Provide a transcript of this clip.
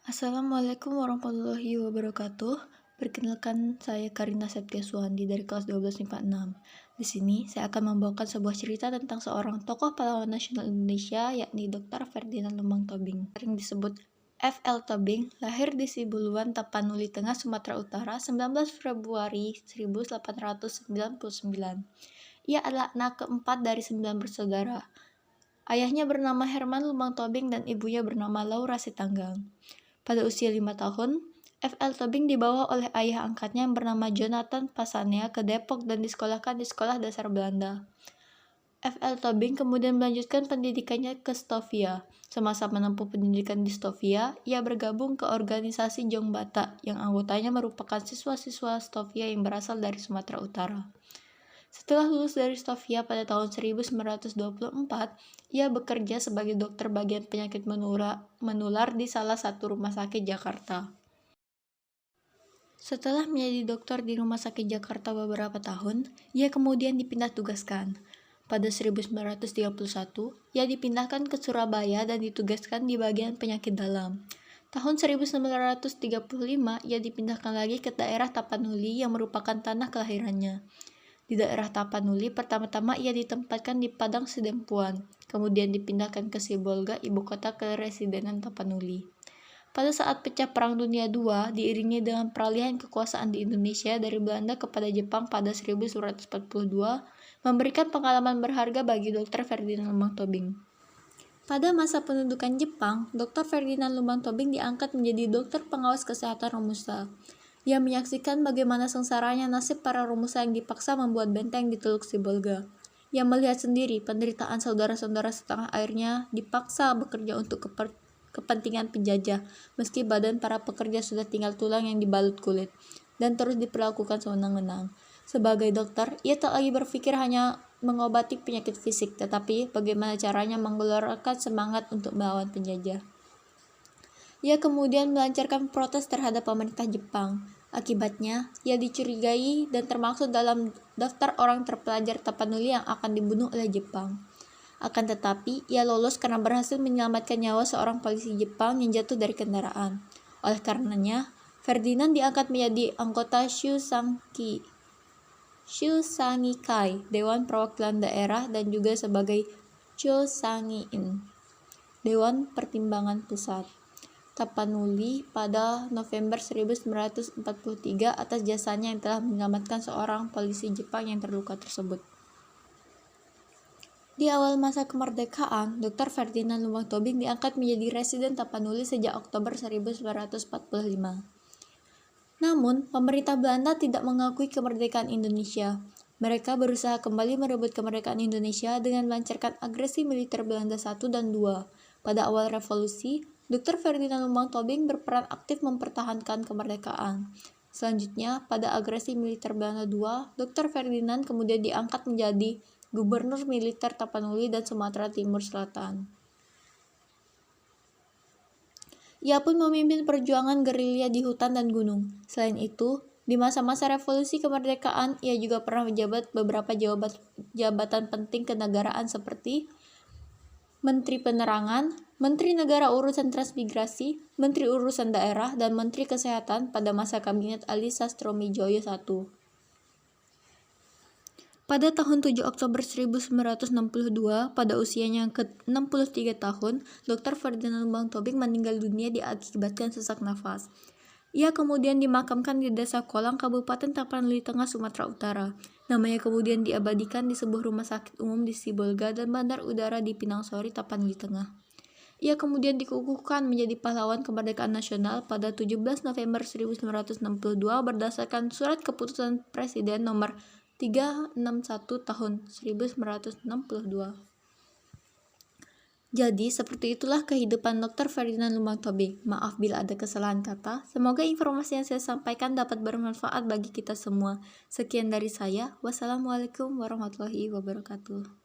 Assalamualaikum warahmatullahi wabarakatuh. Perkenalkan, saya Karina Septia Suhandi dari kelas 12 MIPA 6. Di sini, saya akan membawakan sebuah cerita tentang seorang tokoh pahlawan nasional Indonesia, yakni Dr. Ferdinand Lumang Tobing. Sering disebut F.L. Tobing, lahir di Sibuluan, Tapanuli Tengah, Sumatera Utara, 19 Februari 1899. Ia adalah anak keempat dari 9 bersaudara. Ayahnya bernama Herman Lumang Tobing dan ibunya bernama Laura Sitanggang. Pada usia 5 tahun, F.L. Tobing dibawa oleh ayah angkatnya yang bernama Jonathan Passanea ke Depok dan disekolahkan di sekolah dasar Belanda. F.L. Tobing kemudian melanjutkan pendidikannya ke Stovia. Semasa menempuh pendidikan di Stovia, ia bergabung ke organisasi Jongbata yang anggotanya merupakan siswa-siswa Stovia yang berasal dari Sumatera Utara. Setelah lulus dari Stovia pada tahun 1924, ia bekerja sebagai dokter bagian penyakit menular di salah satu rumah sakit Jakarta. Setelah menjadi dokter di rumah sakit Jakarta beberapa tahun, ia kemudian dipindah tugaskan. Pada 1931, ia dipindahkan ke Surabaya dan ditugaskan di bagian penyakit dalam. Tahun 1935, ia dipindahkan lagi ke daerah Tapanuli yang merupakan tanah kelahirannya. Di daerah Tapanuli, pertama-tama ia ditempatkan di Padang Sidempuan, kemudian dipindahkan ke Sibolga, ibu kota keresidenan Tapanuli. Pada saat pecah Perang Dunia II, diiringi dengan peralihan kekuasaan di Indonesia dari Belanda kepada Jepang pada 1942, memberikan pengalaman berharga bagi Dr. Ferdinand Lumang Tobing. Pada masa pendudukan Jepang, Dr. Ferdinand Lumang Tobing diangkat menjadi dokter pengawas kesehatan Romusa. Ia menyaksikan bagaimana sengsaranya nasib para Romusa yang dipaksa membuat benteng di Teluk Sibolga. Ia melihat sendiri penderitaan saudara-saudara setanah airnya dipaksa bekerja untuk kepentingan penjajah, meski badan para pekerja sudah tinggal tulang yang dibalut kulit, dan terus diperlakukan sewenang-wenang. Sebagai dokter, ia tak lagi berpikir hanya mengobati penyakit fisik, tetapi bagaimana caranya menggelorakan semangat untuk melawan penjajah. Ia kemudian melancarkan protes terhadap pemerintah Jepang. Akibatnya, ia dicurigai dan termasuk dalam daftar orang terpelajar Tapanuli yang akan dibunuh oleh Jepang. Akan tetapi, ia lolos karena berhasil menyelamatkan nyawa seorang polisi Jepang yang jatuh dari kendaraan. Oleh karenanya, Ferdinand diangkat menjadi anggota Shusangikai, Dewan Perwakilan Daerah, dan juga sebagai Chosangiin, Dewan Pertimbangan Pusat, Tapanuli pada November 1943 atas jasanya yang telah menyelamatkan seorang polisi Jepang yang terluka tersebut. Di awal masa kemerdekaan, Dr. Ferdinand Lumang Tobing diangkat menjadi residen Tapanuli sejak Oktober 1945. Namun, pemerintah Belanda tidak mengakui kemerdekaan Indonesia. Mereka berusaha kembali merebut kemerdekaan Indonesia dengan melancarkan agresi militer Belanda 1 dan 2. Pada awal revolusi, Dr. Ferdinand Lumang Tobing berperan aktif mempertahankan kemerdekaan. Selanjutnya, pada agresi militer Belanda II, Dr. Ferdinand kemudian diangkat menjadi Gubernur Militer Tapanuli dan Sumatera Timur Selatan. Ia pun memimpin perjuangan gerilya di hutan dan gunung. Selain itu, di masa-masa revolusi kemerdekaan, ia juga pernah menjabat beberapa jabatan penting kenegaraan seperti Menteri Penerangan, Menteri Negara Urusan Transmigrasi, Menteri Urusan Daerah, dan Menteri Kesehatan pada masa Kabinet Ali Sastroamidjojo I. Pada tahun 7 Oktober 1962, pada usianya yang ke-63 tahun, Dr. Ferdinand Lumang Tobing meninggal dunia diakibatkan sesak nafas. Ia kemudian dimakamkan di Desa Kolang, Kabupaten Tapanuli Tengah, Sumatera Utara. Namanya kemudian diabadikan di sebuah rumah sakit umum di Sibolga dan bandar udara di Pinangsori, Tapanuli Tengah. Ia kemudian dikukuhkan menjadi pahlawan kemerdekaan nasional pada 17 November 1962 berdasarkan surat keputusan Presiden nomor 361 tahun 1962. Jadi, seperti itulah kehidupan Dr. Ferdinand Lumang Tobing. Maaf bila ada kesalahan kata. Semoga informasi yang saya sampaikan dapat bermanfaat bagi kita semua. Sekian dari saya. Wassalamualaikum warahmatullahi wabarakatuh.